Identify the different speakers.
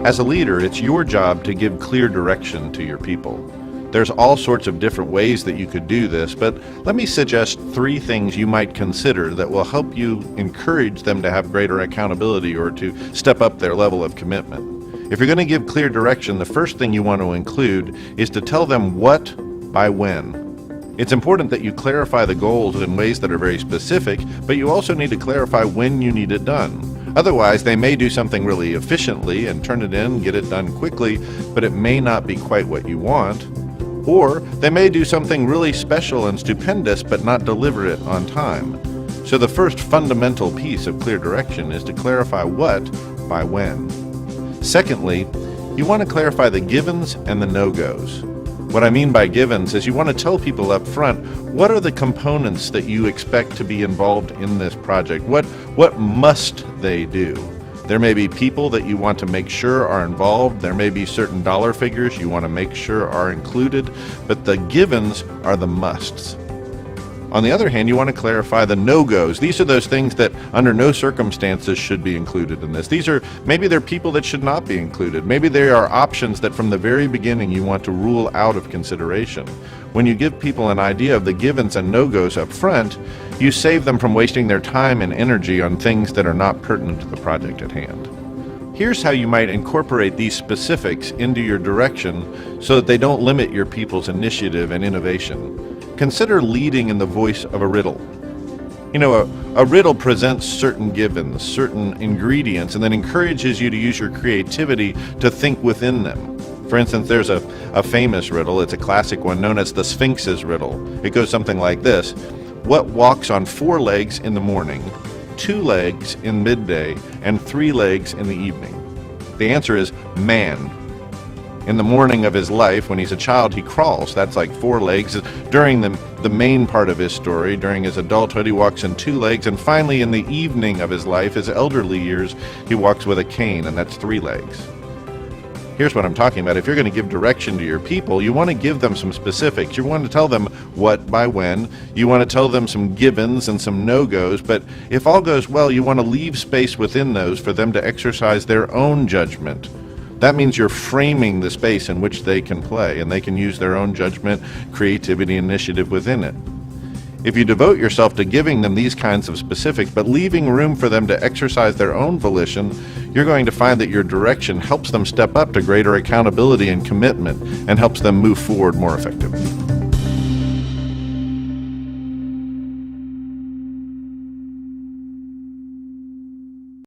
Speaker 1: As a leader, it's your job to give clear direction to your people. There's all sorts of different ways that you could do this, but let me suggest 3 things you might consider that will help you encourage them to have greater accountability or to step up their level of commitment. If you're going to give clear direction, the first thing you want to include is to tell them what by when. It's important that you clarify the goals in ways that are very specific, but you also need to clarify when you need it done. Otherwise, they may do something really efficiently and turn it in, get it done quickly, but it may not be quite what you want. Or they may do something really special and stupendous but not deliver it on time. So the first fundamental piece of clear direction is to clarify what by when. Secondly, you want to clarify the givens and the no-goes. What I mean by givens is you want to tell people up front what are the components that you expect to be involved in this project. What must they do? There may be people that you want to make sure are involved. There may be certain dollar figures you want to make sure are included, but the givens are the musts. On the other hand, you want to clarify the no-goes. These are those things that under no circumstances should be included in this. Maybe they're people that should not be included. Maybe they are options that from the very beginning you want to rule out of consideration. When you give people an idea of the givens and no-goes up front, you save them from wasting their time and energy on things that are not pertinent to the project at hand. Here's how you might incorporate these specifics into your direction so that they don't limit your people's initiative and innovation. Consider leading in the voice of a riddle. You know, a riddle presents certain givens, certain ingredients, and then encourages you to use your creativity to think within them. For instance, there's a famous riddle, it's a classic one, known as the Sphinx's riddle. It goes something like this. What walks on 4 legs in the morning, 2 legs in midday, and 3 legs in the evening? The answer is man. In the morning of his life, when he's a child, he crawls. That's like 4 legs. During the main part of his story, during his adulthood, he walks in 2 legs. And finally, in the evening of his life, his elderly years, he walks with a cane, and that's 3 legs. Here's what I'm talking about. If you're going to give direction to your people, you want to give them some specifics. You want to tell them what by when. You want to tell them some givens and some no-goes. But if all goes well, you want to leave space within those for them to exercise their own judgment. That means you're framing the space in which they can play, and they can use their own judgment, creativity, initiative within it. If you devote yourself to giving them these kinds of specifics, but leaving room for them to exercise their own volition, you're going to find that your direction helps them step up to greater accountability and commitment, and helps them move forward more effectively.